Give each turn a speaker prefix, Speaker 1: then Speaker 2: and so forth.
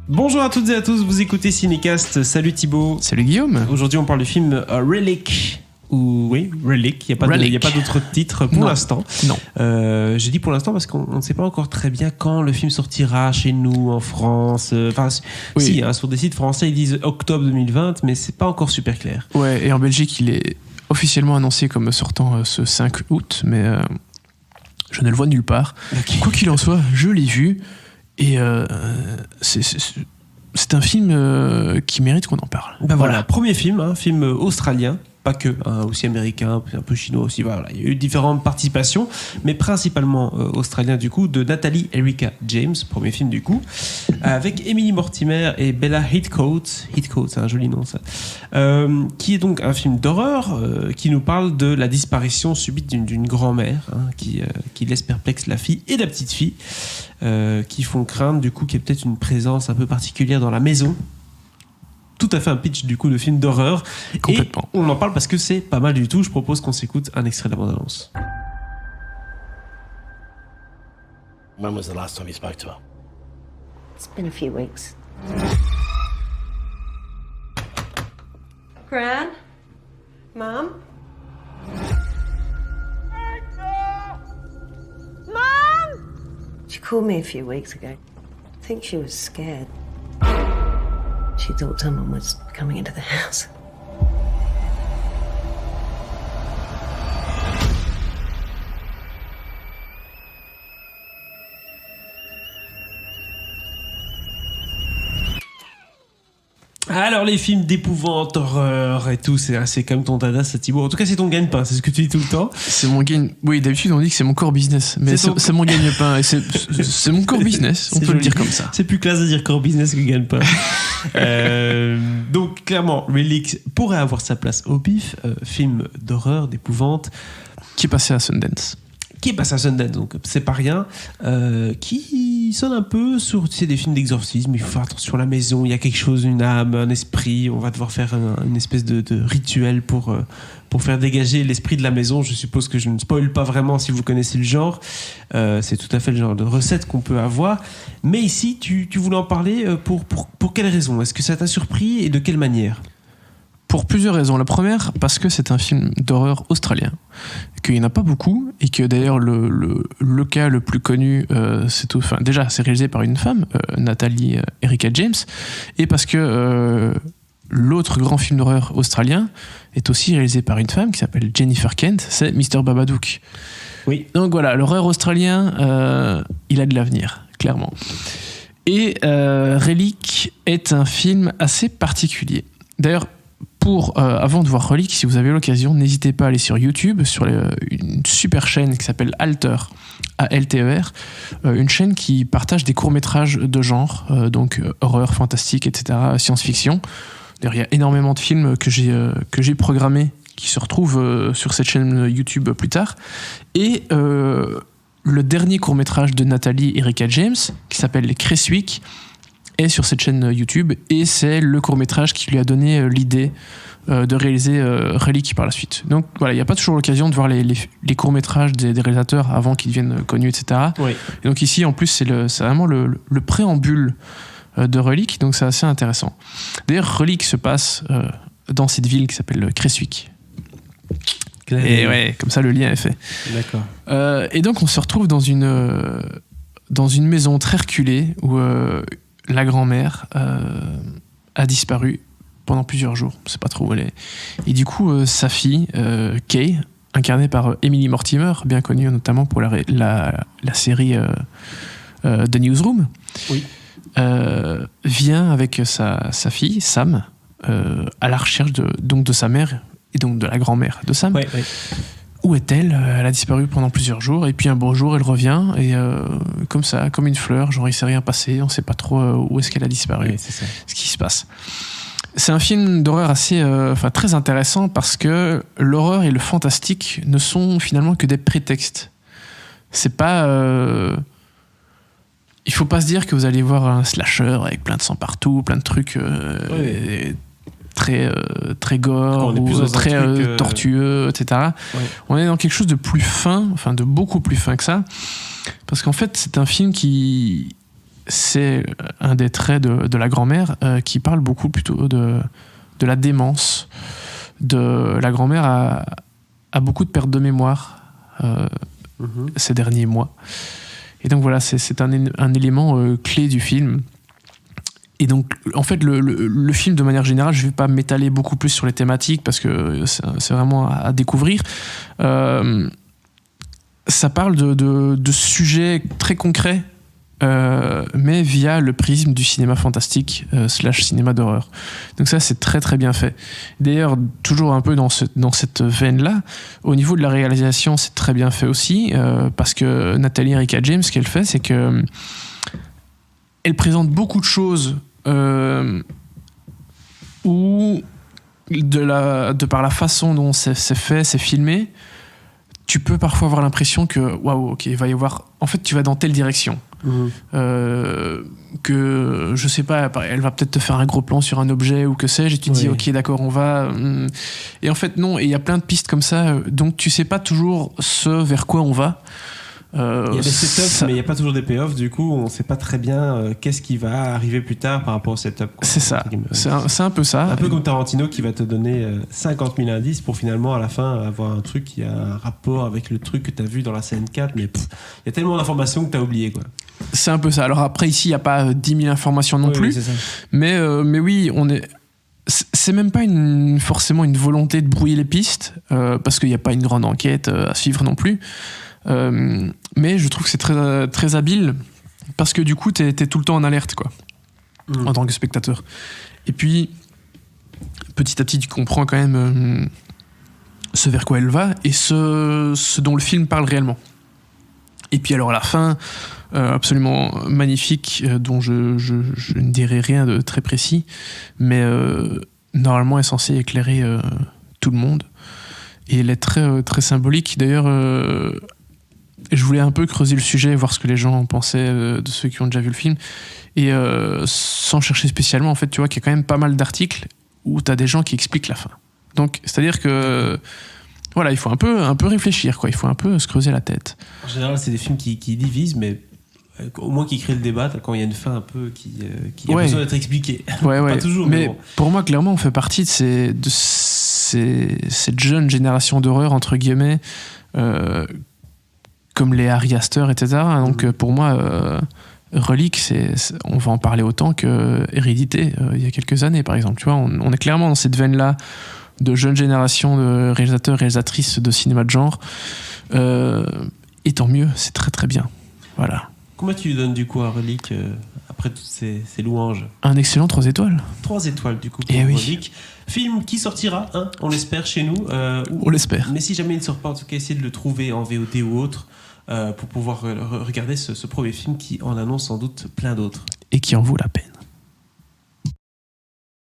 Speaker 1: Bonjour à toutes et à tous, vous écoutez Cinécast. Salut Thibaut.
Speaker 2: Salut Guillaume.
Speaker 1: Aujourd'hui on parle du film Relic. Relic, il n'y a pas d'autre titre pour l'instant.
Speaker 2: Non.
Speaker 1: J'ai dit pour l'instant parce qu'on ne sait pas encore très bien quand le film sortira chez nous en France. Si, sur des sites français ils disent octobre 2020, mais c'est pas encore super clair.
Speaker 2: Ouais, et en Belgique il est officiellement annoncé comme sortant ce 5 août, mais je ne le vois nulle part. Okay. Quoi qu'il en soit, je l'ai vu et c'est un film qui mérite qu'on en parle.
Speaker 1: Ben voilà, premier film, film australien. Pas que, aussi américain, un peu chinois aussi. Voilà. Il y a eu différentes participations, mais principalement australien du coup, de Natalie Erika James, premier film du coup, avec Emily Mortimer et Bella Heathcote, c'est un joli nom ça, qui est donc un film d'horreur qui nous parle de la disparition subite d'une grand-mère qui laisse perplexe la fille et la petite fille, qui font craindre du coup qu'il y ait peut-être une présence un peu particulière dans la maison. Tout à fait un pitch du coup de film d'horreur.
Speaker 2: Complètement.
Speaker 1: Et on en parle parce que c'est pas mal du tout. Je propose qu'on s'écoute un extrait de la bande-annonce.
Speaker 3: When was the last time you spoke to her?
Speaker 4: It's been a few weeks. Gran? Mom? Mom! She called me a few weeks ago. I think she was scared. She thought someone was coming into the house.
Speaker 1: Alors les films d'épouvante, horreur et tout, c'est comme ton dada, ça Thibaut. En tout cas c'est ton gagne-pain, c'est ce que tu dis tout le temps.
Speaker 2: C'est mon gagne. Oui, d'habitude on dit que c'est mon core business, mais c'est mon gagne-pain et c'est mon core business. On peut le dire comme ça.
Speaker 1: C'est plus classe de dire core business que gagne-pain. Donc clairement, Relic pourrait avoir sa place au bif. Film d'horreur, d'épouvante,
Speaker 2: qui est passé à Sundance.
Speaker 1: Donc c'est pas rien, qui sonne un peu sur des films d'exorcisme. Il faut faire attention à la maison, il y a quelque chose, une âme, un esprit, on va devoir faire une espèce de rituel pour faire dégager l'esprit de la maison. Je suppose que je ne spoil pas vraiment si vous connaissez le genre, c'est tout à fait le genre de recette qu'on peut avoir, mais ici tu voulais en parler pour quelle raison? Est-ce que ça t'a surpris et de quelle manière?
Speaker 2: Pour plusieurs raisons. La première, parce que c'est un film d'horreur australien, qu'il n'y en a pas beaucoup, et que d'ailleurs le cas le plus connu, c'est réalisé par une femme, Natalie Erika James, et parce que l'autre grand film d'horreur australien est aussi réalisé par une femme qui s'appelle Jennifer Kent, c'est Mr. Babadook.
Speaker 1: Oui.
Speaker 2: Donc voilà, l'horreur australien, il a de l'avenir, clairement. Et Relic est un film assez particulier. D'ailleurs, avant de voir Relic, si vous avez l'occasion, n'hésitez pas à aller sur YouTube, sur une super chaîne qui s'appelle Alter, A-L-T-E-R, une chaîne qui partage des courts-métrages de genre, donc horreur, fantastique, etc., science-fiction. D'ailleurs, il y a énormément de films que j'ai programmés qui se retrouvent sur cette chaîne YouTube plus tard. Et le dernier court-métrage de Natalie Erika James, qui s'appelle Les Creswick, est sur cette chaîne YouTube, et c'est le court-métrage qui lui a donné l'idée de réaliser Relic par la suite. Donc voilà, il n'y a pas toujours l'occasion de voir les courts-métrages des réalisateurs avant qu'ils deviennent connus, etc.
Speaker 1: Oui.
Speaker 2: Et donc ici, en plus, c'est vraiment le préambule de Relic, donc c'est assez intéressant. D'ailleurs, Relic se passe dans cette ville qui s'appelle Creswick. Et ouais, comme ça, le lien est fait.
Speaker 1: D'accord.
Speaker 2: Et donc, on se retrouve dans une maison très reculée où la grand-mère a disparu pendant plusieurs jours. On ne sait pas trop où elle est. Et du coup, sa fille, Kay, incarnée par Emily Mortimer, bien connue notamment pour la série The Newsroom,
Speaker 1: oui.
Speaker 2: Vient avec sa fille, Sam, à la recherche de sa mère et donc de la grand-mère de Sam.
Speaker 1: Ouais.
Speaker 2: Où est-elle? Elle a disparu pendant plusieurs jours, et puis un beau jour elle revient, et comme ça, comme une fleur, genre il s'est rien passé, on sait pas trop où est-ce qu'elle a disparu,
Speaker 1: oui, c'est ça.
Speaker 2: Ce qui se passe. C'est un film d'horreur très intéressant, parce que l'horreur et le fantastique ne sont finalement que des prétextes. C'est pas... il faut pas se dire que vous allez voir un slasher avec plein de sang partout, plein de trucs... très gore ou très tortueux, etc. Ouais. On est dans quelque chose de plus fin, de beaucoup plus fin que ça, parce qu'en fait c'est un film qui c'est un des traits de la grand-mère qui parle beaucoup plutôt de la démence. La grand-mère a beaucoup de pertes de mémoire ces derniers mois. Et donc voilà, c'est un élément clé du film. Et donc, en fait, le film, de manière générale, je ne vais pas m'étaler beaucoup plus sur les thématiques parce que c'est vraiment à découvrir. Ça parle de sujets très concrets, mais via le prisme du cinéma fantastique / cinéma d'horreur. Donc ça, c'est très très bien fait. D'ailleurs, toujours un peu dans cette veine-là, au niveau de la réalisation, c'est très bien fait aussi, parce que Natalie Erika James, ce qu'elle fait, c'est que elle présente beaucoup de choses où, de par la façon dont c'est fait, c'est filmé, tu peux parfois avoir l'impression que waouh, ok, il va y avoir. En fait, tu vas dans telle direction. Que je sais pas, elle va peut-être te faire un gros plan sur un objet ou que sais-je, et tu te dis ok, d'accord, on va. Et en fait, non, et il y a plein de pistes comme ça, donc tu sais pas toujours ce vers quoi on va.
Speaker 1: Il y a des setups, mais il n'y a pas toujours des payoffs. Du coup, on ne sait pas très bien qu'est-ce qui va arriver plus tard par rapport au setup. Quoi.
Speaker 2: C'est ça. C'est un peu ça. Un
Speaker 1: peu comme Tarantino qui va te donner 50 000 indices pour finalement, à la fin, avoir un truc qui a un rapport avec le truc que tu as vu dans la scène 4. Mais il y a tellement d'informations que tu as oublié. Quoi.
Speaker 2: C'est un peu ça. Alors après, ici, il n'y a pas 10 000 informations non plus.
Speaker 1: Oui, c'est ça.
Speaker 2: Mais oui, on est... C'est même pas forcément une volonté de brouiller les pistes, parce qu'il n'y a pas une grande enquête à suivre non plus. Mais je trouve que c'est très, très habile parce que du coup t'es tout le temps en alerte quoi, en tant que spectateur. Et puis petit à petit tu comprends quand même ce vers quoi elle va et ce dont le film parle réellement. Et puis alors à la fin absolument magnifique, dont je ne dirai rien de très précis, mais normalement est censée éclairer tout le monde et elle est très, très symbolique. D'ailleurs je voulais un peu creuser le sujet, voir ce que les gens pensaient de ceux qui ont déjà vu le film. Et sans chercher spécialement, en fait, tu vois qu'il y a quand même pas mal d'articles où tu as des gens qui expliquent la fin. Donc, c'est-à-dire que, voilà, il faut un peu réfléchir, quoi. Il faut un peu se creuser la tête.
Speaker 1: En général, c'est des films qui divisent, mais au moins qui créent le débat quand il y a une fin un peu qui a besoin d'être expliquée. Pas toujours,
Speaker 2: mais
Speaker 1: bon.
Speaker 2: Pour moi, clairement, on fait partie de cette jeune génération d'horreur, entre guillemets, comme les Ari Aster, etc. Donc pour moi, Relique, on va en parler autant que Hérédité, il y a quelques années par exemple. Tu vois, on est clairement dans cette veine-là de jeune génération de réalisateurs, réalisatrices de cinéma de genre. Et tant mieux, c'est très très bien. Voilà.
Speaker 1: Combien tu lui donnes du coup à Relique après toutes ces louanges?
Speaker 2: Un excellent 3 étoiles.
Speaker 1: 3 étoiles du coup pour Relique. Film qui sortira, on l'espère chez nous.
Speaker 2: On l'espère.
Speaker 1: Mais si jamais il ne sort pas, en tout cas, essayez de le trouver en VOD ou autre. Pour pouvoir regarder ce premier film qui en annonce sans doute plein d'autres.
Speaker 2: Et qui en vaut la peine.